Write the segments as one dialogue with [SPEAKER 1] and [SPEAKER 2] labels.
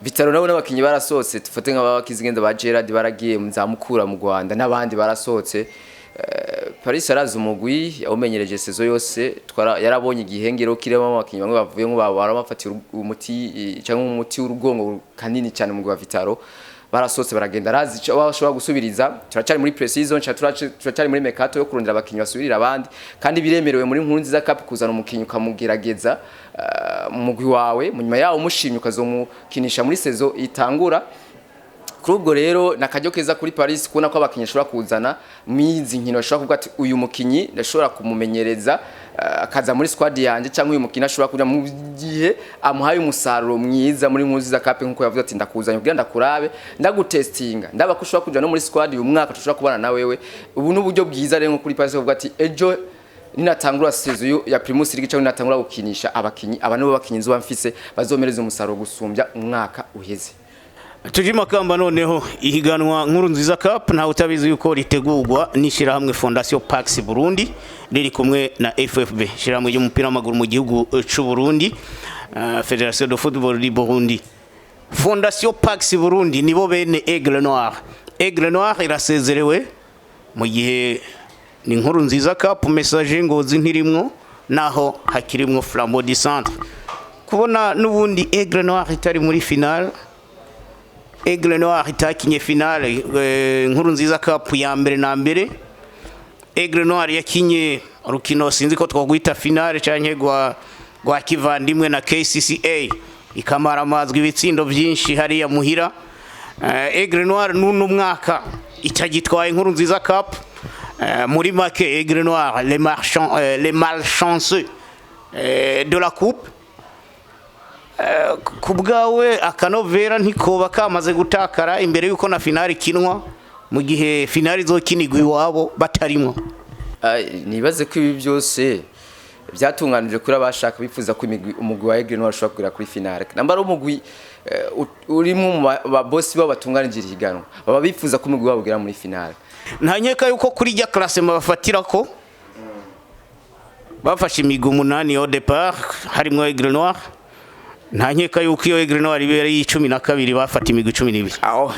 [SPEAKER 1] Vital'o nabo n'abakinyi barasohotse tufate nk'abakizigenda ba Gerard baragiye muzamukura mu Rwanda n'abandi barasohotse Paris araza umugwi yawumenyereje sezo yose yarabonye igihengero kiremo abakinyi bamwe bavuye ngo barabafatira umuti cyangwa umuti w'urugongo kanini cyane mu gwa Vital'o barasohotse baragenda arazi bashobora gusubiriza turacyari muri pre-season turacyari muri Mercato yo kurondera abakinyi basubirira abandi kandi biremerewe muri nkuru nziza cup kuzana umukinyi ukamugerageza mugwi wawe munyuma yawo mushimye ukazomukinisha muri sezo itangura kuri ubwo rero nakajyo keza kuri Paris kubona ko abakinyi ashobora kuzana mizi nkino ashobora kuvuga ati uyu mukinyi ndashobora kumumenyereza akaza muri squad yanje cyangwa uyu mukinyi ashobora kuja mu gihe amuhaye umusaruro mwiza muri nkuru nziza cup nkuko yavuze ati ndakuzanya kugira ndakurabe ndagutestinga ndaba ko ushobora kuja no muri squad uyu mwaka tushobora kubana na wewe ubu n'uburyo bwiza rero kuri Paris kuvuga ati ejo ninatangura sezo ya Primus League cyangwa ninatangura gukinisha abakinyi abantu babakinyi nzo bamfise bazomereza umusaruro gusumbya umwaka uheze.
[SPEAKER 2] Tujima kamba noneho ihiganwa nkuru nziza cup nta utabizi yuko ritegurwa nishira hamwe Fondation Pax Burundi riri kumwe na FFB shiramwe y'umupira w'amaguru mu gihugu c'u Burundi Federation de Football du Burundi. Fondation Pax Burundi nibo bene Aigle Noir irasezerewe mu gihe ni nkuru nziza cup message ngozi ntirimwo naho hakirimwo Flambeau'Centre kubona nubundi Aigle Noir itari muri finale Aigle Noir itakinye finale nkuru nziza cup ya mbere na mbere Aigle Noir yakinye rukino sinzi ko twagwita finale canke gwa kivandimwe na KCCA ikamara amazwi ibitsindo byinshi hari ya muhira Aigle Noir n'uno mwaka itagitwaye nkuru nziza cup muri make Aigle Noir les malchanceux de la coupe kubgawe akanovera ntikoba kamaze gutakara imbere yuko na finale kinwa mu gihe finale zokinigwa iwabo batarimo
[SPEAKER 1] nibaze ko ibi byose byatunganije kuri abashaka bifuza ko umugwi wa Aigle Noir ashobora kugera kuri finale namba ari umugwi urimo ba boss babo batunganije ihiganwa baba bifuza ko umugwi wabo ugera muri finale
[SPEAKER 2] ntanyeka yuko kuri rya classement bafatira ko bafashe imigwi 8 au départ harimo Aigle Noir ntanyeka yuko iyo Aigle Noir ibere y'12 bafata imigwi 12
[SPEAKER 1] aho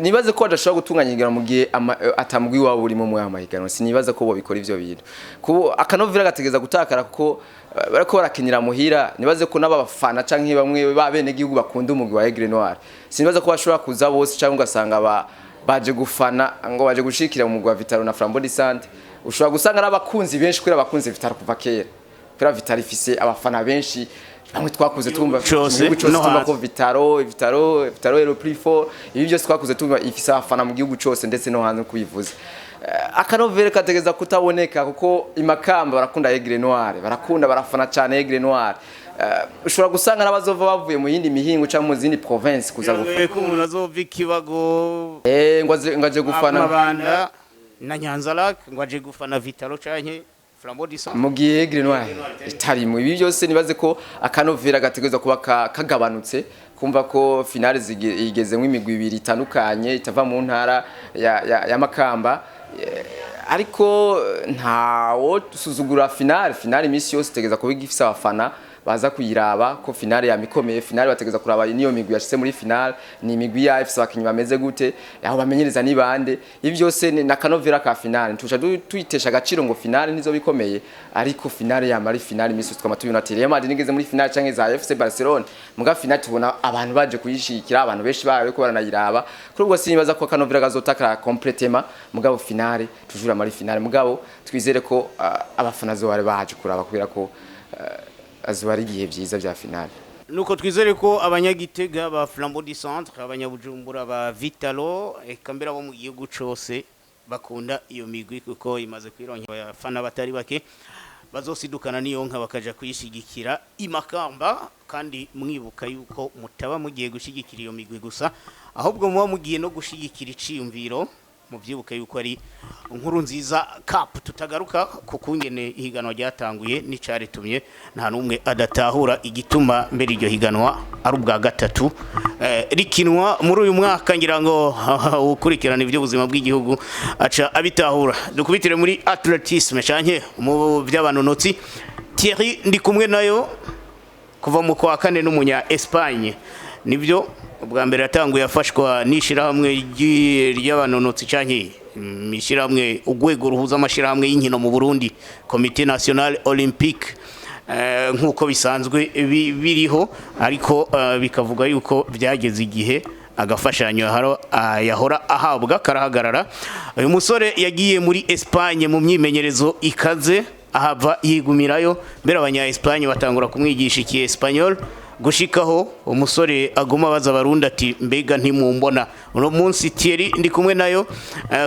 [SPEAKER 1] nibaze ko adashobora gutunganya ihiganwa mu gihe atamugwi wabo urimo mu amahiganwa sinibaza ko bo bikora ivyo bintu kuko akanovira gategeza gutakara kuko barako barakinira muhira nibaze ko n'abafana canke bamwe babene gihugu bakunda umugwi wa Aigle Noir sinibaza ko bashobora kuza bose canke ugasanga baje gufana ngo baje gushikira mu mugwi wa Vital'o na Flambeau'Centre ushobora gusanga n'abakunzi benshi kuri abakunzi Vital'o kuva kera kuri Vital'o ifise abafana benshi bamwe twakuze tumba no ko Vital'o le plus fort ibi byose twakuze tumba ifise abafana mu gihugu cyose ndetse no hanze kubivuza akanovere kategeza kutaboneka kuko imakamba barakunda Aigle Noir barafana cyane Aigle Noir ushobora gusanga n'abazova bavuye mu yindi mihingo cyangwa mu zindi province kuza gufana
[SPEAKER 2] ko umuntu azova ikibago
[SPEAKER 1] ngaje gufana
[SPEAKER 2] Mabanda na Nyanza-Lac ngaje gufana Vital'o canke Flambeau'Centre
[SPEAKER 1] mu gihe Aigle Noir itari mu ibi byose nibaze ko akanovera gategeza kuba kagabanutse kumva ko finale igezemo imigwi ibiri itandukanye itava mu ntara ya Makamba ariko ntawo suzugura finale imisi yose tegeza kuba igifisa abafana baza kuyiraba ko finale ya mikomeye finale bategeza kuraba niyo migwi yashitse muri finale ni imigwi ya FC bakinyi bameze gute aho bamenyereza ni bande ibi byose na kanovera ka finale tusha tuyitesha agaciro ngo finale nizo bikomeye ariko finale ya mari finale imisi twama tuyunatire yamadi nigeze muri finale canke za FC Barcelona muga finale tubona abantu baje kuyishikira abantu benshi bawe ko baranayiraba kuri ubwo sinibaza ko kanovera gazotakara completema mugabo finale tujura mari finale mugabo twizere ko abafana zo bari baje kuraba kubera ko azubari igihe byiza bya finale
[SPEAKER 2] nuko twizere ko abanyagitega ba Flambeau'Centre abanyabujumbura ba Vital'o ekambera bo mu gihugu cyose bakunda iyo migwi kuko imaze kwironka abafana batari bake bazosidukana niyo nka bakaja kuyishigikira imakamba kandi mwibuka yuko mutaba mugiye gushigikira iyo migwi gusa ahubwo muba mugiye no gushigikira iciyumviro muvyibuka yuko ari nkuru nziza cup tutagaruka kukungene ihiganwa ryatanguye n'icaritumye nta numwe adatahura igituma mbere iryo higanwa ari ubwa gatatu rikinwa muri uyu mwaka ngira ngo ukurikirana ivyo buzima bw'igihugu aca abitahura dukubitire muri atletisme canke mu by'abanonotsi Thierry NDIKUMWENAYO kuva mu kwa kane n'umunya Espagne nibyo ubwa mbere yatanguye yafashwa n'ishirahamwe ry'abanonotsi canke ishirahamwe ugwego ruhuza amashirahamwe y'inkino mu Burundi Comité National Olympique nkuko bisanzwe biriho ariko bikavuga yuko byageze igihe agafashanyo yahora ahabwa karahagarara. Uyu musore yagiye muri Espagne mu myimenyerezo ikaze ahava yigumirayo mbere abanya Espagne batangura kumwigisha iki Espagnol gushikaho umusore aguma baza abarundi ati mbega ntimumbona. Uno munsi Thierry NDIKUMWENAYO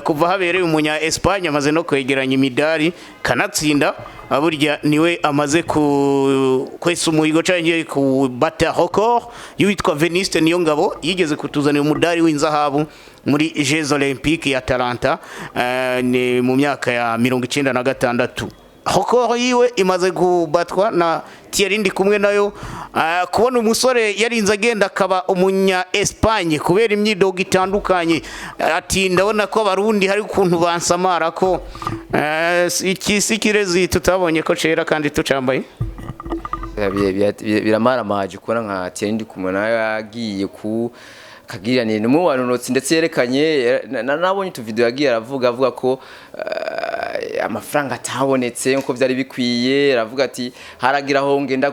[SPEAKER 2] kuva habereye umunya Espagne amaze no kwegeranya imidari kanatsinda aburya niwe amaze kwesa umuhigo canke ku bata record yitwa Veniste niyo ngabo yigeze kutuzanira umudari w'inzahabu muri Jeux Olympiques ya Atlanta ni mu myaka ya 1996. Hokoro yiwe imaze kubatwa na Thierry NDIKUMWENAYO. Kubona umusore yarinze agenda akaba umunya Espagne kubera imyidogo itandukanye ati ndabona ko abarundi hari ukuntu bansamara ko ikisikirezi tutabonye ko cera kandi tucambaye
[SPEAKER 1] biramaramaje kubona nka Thierry NDIKUMWENAYO yagiye ku kagiranire no mu banonotsi ndetse yerekanye nabonye tu video yagiye avuga ko amafaranga atabonetse nko byari bikwiye aravuga ati haragira aho ngenda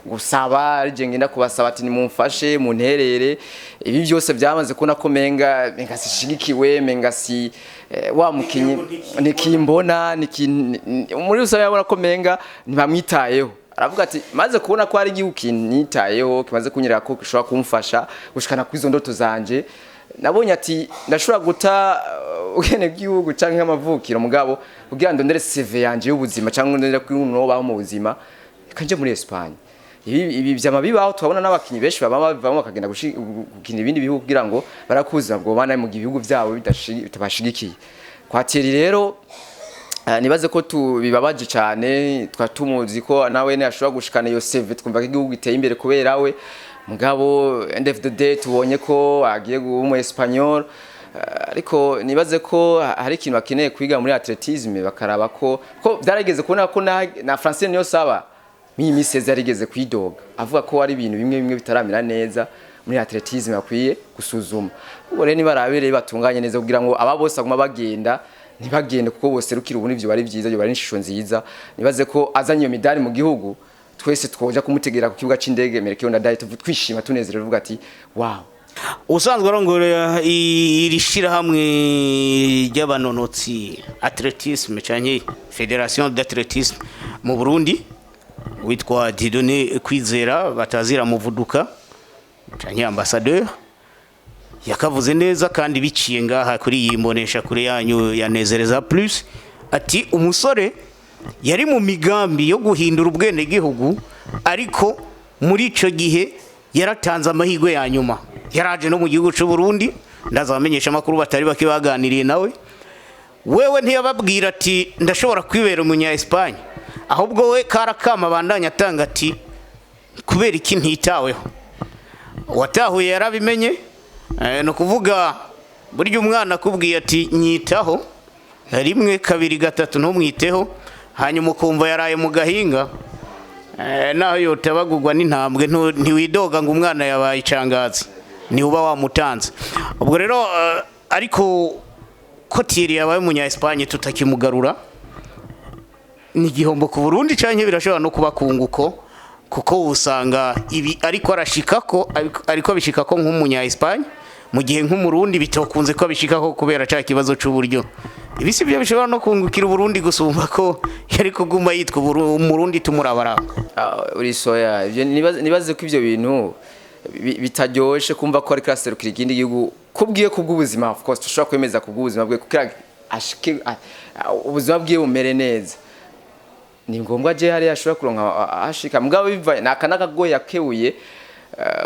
[SPEAKER 1] gusaba arije ngenda kubasaba ati nimumfashe munterere ibi byose byamaze kuna ko menga sishigikiwe menga si wa mukinyi nikimbona muri usaba yabona ko menga ntibamwitayeho aravuga ati maze kubona ko ari igihugu kinitayeho kimaze kunyerera ko gishobora kumfasha gushikana kwizo ndoto zanje nabonye ati ndashobora guta ugene bw'igihugu canke amavukiro mugabo kugira ndondere CV yanje y'ubuzima canke ndondere kw'uno baho mu buzima kanje muri Espagne. Ibi byama bibaho twabona n'abakinyi benshi baba bakagenda gukina ibindi bihugu kugira ngo barakuza bwo bana mu gihugu byabo bitabashigikiye. Kwa Thierry rero nibaze ko bibabaje cyane twatumuzi ko nawe ne ashobora gushikana iyo CV twumva ko igihugu giteye imbere kubera we mugabo end of the day tubonye ko agiye mu Espagnol ariko nibaze ko hari ikintu bakeneye kwiga muri atletisme bakaraba ko byarageze kubona ko na Francais niyo saba miseze yarigeze kwidoga avuga ko ari ibintu bimwe bitaramira neza muri atletisme bakwiye gusuzuma ubwo rero nibarabere batunganye neza kugira ngo aba bose aguma bagenda ntibagende kuko bose rukira ubu nivyo bari byiza byo bari n'ishusho nziza nibaze ko azanye iyo midari mu gihugu twese twoja kumutegera ku kibuga c'indege Mercato ndadaye twishima tunezerewe uvuga ati wow.
[SPEAKER 2] Usanzwe arongora irishira hamwe ry'abanonotsi atletisme canke Fédération d'Athlétisme mu Burundi witwa Dieudonné Kwizera batazira muvuduka canke ambassadeur yakavuze neza kandi biciye ngaha kuri yimbonesha kuri yanyu yanezereza plus ati umusore yari mu migambi yo guhindura ubwene gihugu ariko muri ico gihe yaratanze amahirwe ya nyuma yaraje no mu gihugu cy'u Burundi ndazamenyesha makuru batari bakibaganiriye nawe wewe ntiyababwira ati ndashobora kwibera umunya Espagne ahubwo we karakama bandanya atanga ati kubera iki ntitaweho watahuye yarabimenye no kuvuga buryo umwana kubwiye ati nyitaho rimwe kabiri gatatu no mwiteho hanyuma ukumva yaraye mu gahinga naho yotabagurwa n'intambwe ntiwidoga ngo umwana yabaye icangazi ni uba wamutanze ubwo rero ariko ko Thierry yabaye umunya Espagne tutakimugarura ni gihombo ku Burundi canke birashobora no kubakunguko kuko usanga ibi ariko arashikako ariko bishikako nk'umunya Espagne mu gihe nk'umurundi bitokunze ko bishikako kubera ca kibazo c'uburyo ibisi byo bishobora no kungukira Burundi gusumba ko yari kuguma yitwa umurundi tumurabara
[SPEAKER 1] uri soya nibaze ko ivyo bintu bitaryoshe kumva ko ari klaserukira ikindi gihugu kubwiye kubw'ubuzima of course tushobora kwemeza kubw'ubuzima bwe kugira ashike ubuzima bwiye bumere neza ni ngombwa je hari ashobora kuronka ashika mugabo biva nakanaka go yakewuye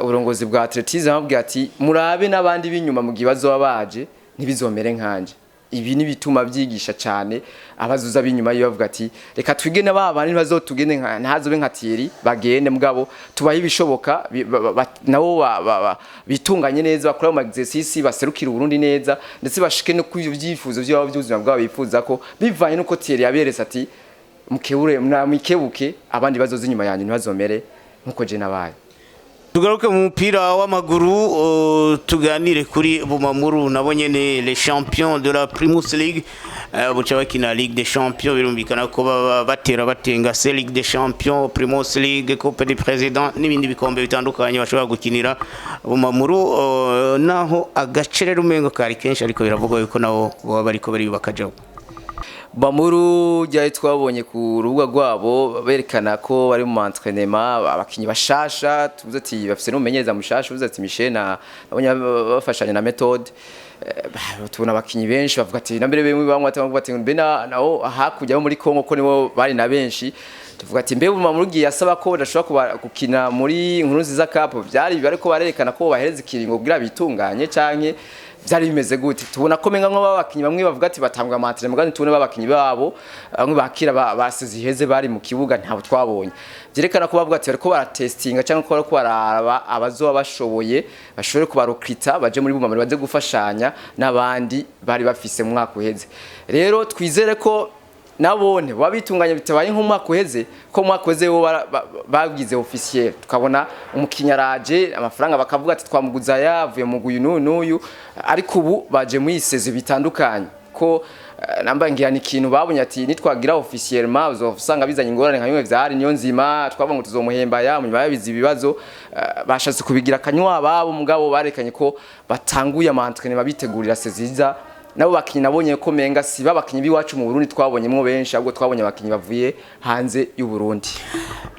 [SPEAKER 1] urongozi bwa atletisme ababwiye ati murabe nabandi binyuma mu gibazo babaje ntibizomere nkanje ibi ni bituma byigisha cyane abazuza binyuma yibavuga ati reka twigene babandi bazotugene ntazobe nka Thierry bagende mugabo tubaye ibishoboka nabo bitunganye neza bakora mu exercice baserukira Burundi neza ndetse bashike no kwivyo byifuzo byo by'ubuzima bwabo bifuza ko bivanye nuko Thierry yaberetse ati mukewure mwikebuke abandi bazoza inyuma yanyu ntibazomere nkuko je nabaye
[SPEAKER 2] tugaruke mu mupira w'amaguru tuganire kuri Bumamuru nabo nyene les champions de la Primus League buca bakina Ligue des Champions birumvikana ko batera batenga se Ligue des Champions Primus League Coupe du Président n'ibindi bikombe bitandukanye bashobora gukinira Bumamuru naho agacerera umengo kari kenshi ariko biravugwa yuko nabo baba bariko bari bakajaho
[SPEAKER 1] Bumamuru jyaye twabonye ku rubuga rwabo berekana ko bari mu entraînement abakinyi bashasha tuvuze ati bafise n'umumenyereza mushasha uvuze ati Michel na abanya bafashanya na méthode tubona abakinyi benshi bavuga ati nambere bemwe bamwe bavuga ati mbe naho hakujya muri Kongo ko nibo bari na benshi tuvuga ati mbe Bumamuru giye asaba ko badashobora gukina muri Nkurunziza Cup byari bariko barerekana ko bahereza ikiringo kugira bitunganye canke byari bimeze gute tubona ko menga nko babakinyi bamwe bavuga ati batangwa amatire mugani tubone babakinyi babo bamwe bakira basize iheze bari mu kibuga ntabo twabonye byerekana ko bavuga ati bariko baratestinga cyangwa ko bariko bararaba abazoba bashoboye bashobore kubarokrita baje muri Bumamuru baze gufashanya n'abandi bari bafise mu mwaka uheze rero twizere ko nabone wabitunganya bitabaye nk'umwaka uheze ko umwaka uheze wo bagize officiel tukabona umukinya raje amafaranga bakavuga ati twamuguza yavuye mu guyu n'uyu ariko ubu baje mu iseze bitandukanye ko nambangira ni kintu babonye ati nitwagira officiellement uzosanga bizanye ingorane nka bimwe vyari niyo nzima twava ngo tuzomuhemba ya munyuma yabizi ibibazo bashatse kubigira kanywa babo mugabo barekanye ko batanguye amantrene babitegurira seziza nabo bakinyi nabonye ko menga si babakinyi biwacu mu Burundi twabonyemo benshi ahubwo twabonye abakinyi bavuye hanze y'u Burundi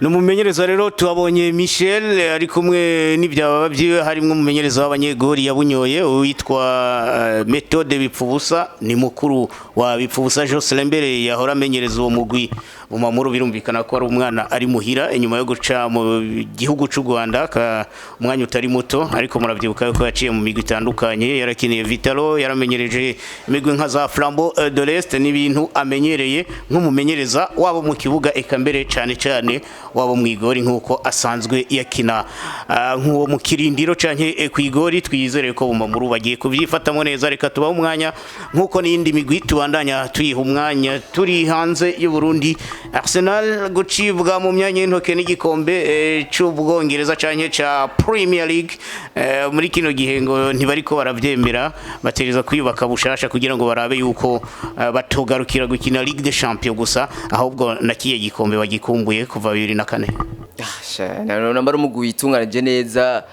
[SPEAKER 2] numumenyereza rero tubabonye Michel ari kumwe n'ibyaba bavyiwe harimo umumenyereza w'abanyegori yabunyoye witwa Méthode Bipfubusa ni mukuru wa Bipfubusa Jocelyn mbere yahora amenyereza uwo mugwi Bumamuru birumvikana ko ari umwana ari muhira inyuma yo guca mu gihugu cy'u Rwanda ka umwanya utari muto ariko muravyibuka ko yaciye mu migwi itandukanye yarakiniye Vital'o yaramenyereje imigwi nka za Flambeau de l'Est n'ibintu amenyereye nk'umumenyereza wabo mu kibuga eka mbere cyane wabo mu igori nkuko asanzwe yakina nk'uwo mu kirindiro canke kwigori twizere ko Bumamuru bagiye kuvyifatamo neza reka tubaho umwanya nkuko n'indi migwi tubandanya tuyiha umwanya turi hanze y'u Burundi Arsenal gucibwa mu myanya y'intoke n'igikombe cy'Ubwongereza canke ca Premier League muri kino gihe ngo ntibariko baravyemera batereza kuyubaka bushasha kugira ngo barabe yuko batogarukira gukina Ligue des Champions gusa ahubwo nakiye gikombe bagikumbuye kuva 2004
[SPEAKER 1] nambara umugwi itunganije neza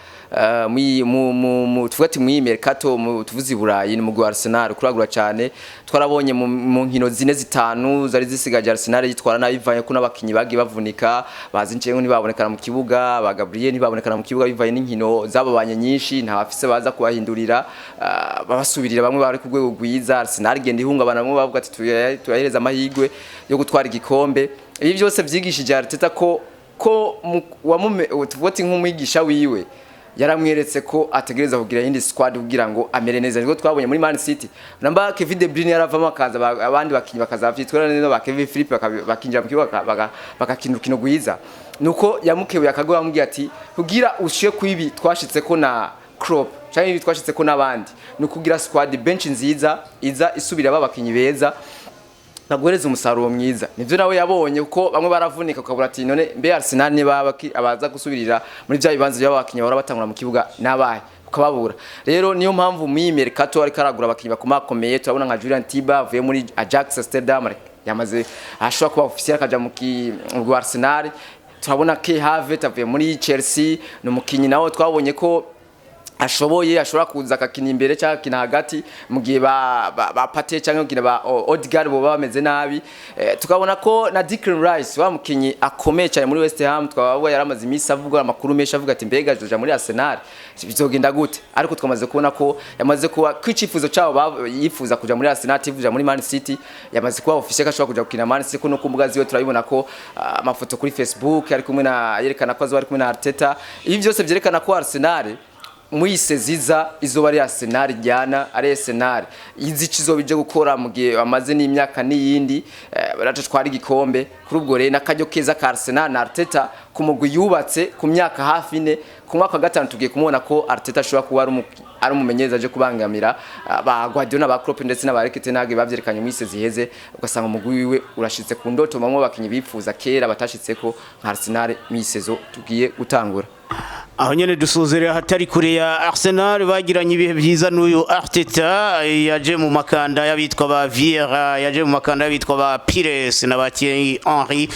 [SPEAKER 1] tufati mu Mercato tuvuze Buraya ni mugwi Arsenal kuragura cyane twarabonye mu nkino zine zitanu zari zisigaje Arsenal yitwara nabivanye ko nabakinyi bagi bavunika bazinciye ngo ntibabonekana mu kibuga ba Gabriel ntibabonekana mu kibuga bivanye n'inkino zababanye nyinshi nta bafise baza kubahindurira babasubirira bamwe bari ku rwego rwiza Arsenal genda ihungabana bamwe bavuga ati tuyahereza amahigwe yo gutwara igikombe ibi byose vyigishije Arteta ko tuvoti nk'umwigisha wiwe yaramweretse ko ategereza kugira indi squad kugira ngo amere neza niko twabonye muri Man City namba Kevin De Bruyne yaravamo akaza abandi bakinyi bakazavyitwara neza ba Kevin Philippe bakinjira mu kibuga bakakinira ukino gwiza nuko yamukebuye akago yamubwiye ati kugira ushiye kwibi twashitse ko na Klopp cyane ibi twashitse ko nabandi nukugira squad bench nziza iza isubira babakinyi beza nagwereza umusaruro mwiza nivyo nawe yabonye uko bamwe baravunika ukabura ati none mbe Arsenal ni abaza gusubirira muri bya bibanza by'abakinyi bahora batangura mu kibuga nabaye ukababura rero niyo mpamvu mu Mercato ari karagura abakinyi bakomakomeye turabona nka Julian Tiba avuye muri Ajax Amsterdam yamaze ashobora kuba officiel akaja mu Arsenal turabona Kai Havertz avuye muri Chelsea no mukinyi nawo twabonye ko ashobora kuza akakina imbere cyangwa akina hagati mu gihe ba Pate cyangwa gina ba Odegaard bo bameze nabi tukabona ko na Declan Rice wa mukinyi akomeye cyane muri West Ham twabwo yaramaze imisi avuga amakuru menshi avuga ati mbega joja muri Arsenal bizogenda gute ariko twamaze kubona ko yamaze kuba kwicifuzo cyabo yifuza kuja muri Arsenal tivuja muri Man City yamaze kuba officiel ashobora kuja gukina Man City kuno kumbuga ziwe turabibona ko amafoto kuri Facebook ari kumwe na yerekana ko azari kumwe na Arteta ibi byose byerekana ko Arsenal muise ziza izoba ari Arsenal jyana ari Arsenal izici bije gukora mu gihe bamaze n'imyaka n'iyindi baratwara igikombe kuri ubwo rero nakajyo keza ka Arsenal na Arteta kumugwi yubatse ku myaka hafi ne ku mwaka gatanu tugiye kumubona ko Arteta ashobora kuba ari umumenyereza aje kubangamira ba Guardiola ba Klopp ndetse n'abarekete nage bavyerekanye mu ise ziheze ugasanga umugwi wiwe urashitse ku ndoto bamwe bakinyi bipfuza kera batashitseko nka Arsenal mu isezo tugiye gutangura
[SPEAKER 2] aho nyene dusuzerera hatari kure ya Arsenal bagiranye ibihe byiza n'uyu Arteta yaje mu makanda y'abitwa ba Vieira yaje mu makanda y'abitwa ba Pires na ba Thierry Henry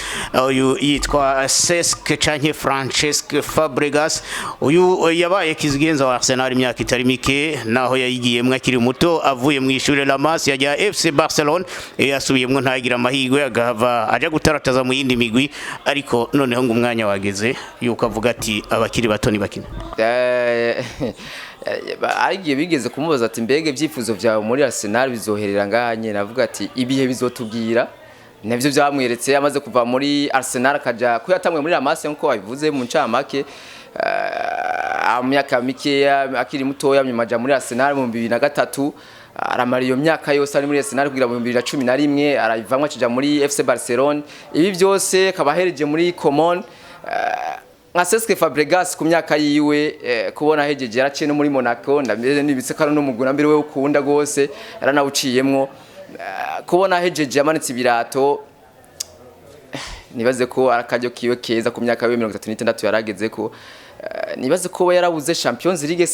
[SPEAKER 2] uyu yitwa Cesc canke Francesc Fabregas uyu yabaye kizigenza wa Arsenal imyaka itari mike naho yayigiyemwe akiri muto avuye mu ishure La Mas yajya FC Barcelone yasubiyemwe ntagira amahirwe agahava aja gutarataza mu yindi migwi ariko noneho ngo umwanya wageze yuko avuga ati abakiri bato ni bakina
[SPEAKER 1] arigiye bigeze kumubaza ati mbege ibyifuzo byawe muri Arsenal bizoherera nganye navuga ati ibihe bizotubwira navyo byamweretse amaze kuva muri Arsenal akaja kuyatamwe muri La Mas nko babivuze mu ncamake amyaka mike akiri mutoya myumaja muri Arsenal mu 2003 aramara iyo myaka yose ari muri Arsenal kugira mu 2011 arayivamwa kija muri FC Barcelone ibi byose kabahereje muri Common nka Cesc Fabregas ku myaka yiwe kubona hejeje yaraciye no muri Monaco ndameze nibitse karo no muguna mbere we ukunda gose yaranawuciyemwo kubona hejeje yamanitse ibirato nibaze ko arakajyo kiwe keza ku myaka ya 36 yarageze ko nibaze ko yarabuze Champions League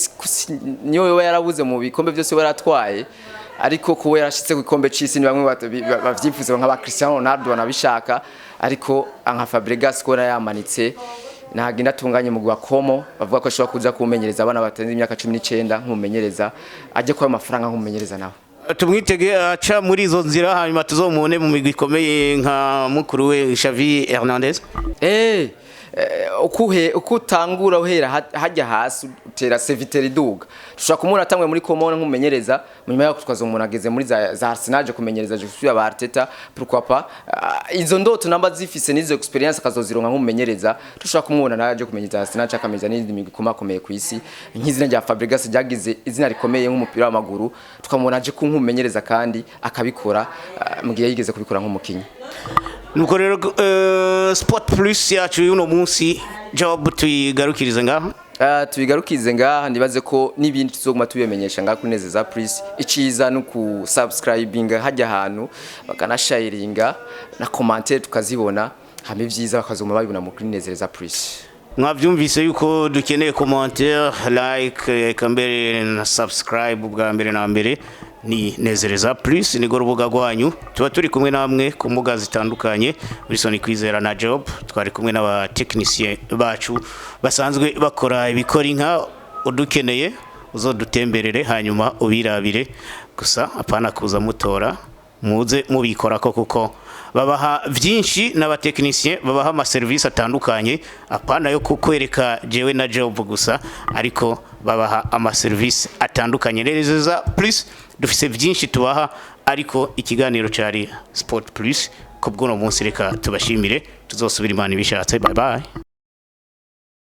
[SPEAKER 1] niyo we yarabuze mu bikombe byose yaratwaye ariko ko yarashitse ku ikombe c'isi ni bamwe bavyifuza nka ba Cristiano Ronaldo banabishaka ariko nka Fabregas ko yamanitse nagenda tunganye mu gwakomo bavuga ko ashobora kuza kumenyereza abana batenze imyaka 19 nk'umumenyereza aje kwa amafaranga nk'umumenyereza nawe
[SPEAKER 2] tumwitege aca muri izo nzira hanyuma tuzomubone mu migwi ikomeye nka mukuru we Xavi Hernandez
[SPEAKER 1] ukutangura uhera hajya hasi utera seviteri duga dushaka kumuna tamwe muri Common nk'umumenyereza munyuma yo kutwaza umuntu ageze muri za Arsenal je kumenyereza je kusuya ba Arteta pourquoi pas izo ndoto namba zifise nizo experience akazozironka nk'umumenyereza dushaka kumubona naje kumenyereza Arsenal cakameza n'indi migwi komakomeye ku isi nk'izina rya Fabregas ryagize izina rikomeye nk'umupira w'amaguru tukamubona aje nk'umumenyereza kandi akabikora mu gihe yigeze kubikora nk'umukinyi
[SPEAKER 2] nuko rero Sport Plus yacu y'uno munsi job tuyigarukirize ngaho
[SPEAKER 1] tubigarukize ngaha ndibaze ko nibindi tuzoguma tubimenyesha ngaho kunezeza Plus iciza no ku subscribing hajya ahantu bakanasharinga na commentaire tukazibona hame byiza bakazoma babibona mu kunezeza Plus
[SPEAKER 2] mwavyumvise yuko dukeneye commentaire like kambere na subscribe bwa mbere na mbere ni Nezereza Plus ni gorubuga rwanyu tuba turi kumwe namwe ku mbuga zitandukanye Wilson Kwizera na Job twari kumwe n'aba technicien bacu basanzwe bakora ibikora inka udukeneye uzodutemberere hanyuma ubirabire gusa apana kuza mutora muze mubikora ko kuko babaha byinshi n'abatekinisien babaha ama service atandukanye apana yo kukwereka jewe na Job gusa ariko babaha ama service atandukanye Nezereza Plus dufise byinshi tubaha ariko ikiganiro cyari Sport Plus kubwo no munsi reka tubashimire tuzosubira imana ibishatse bye bye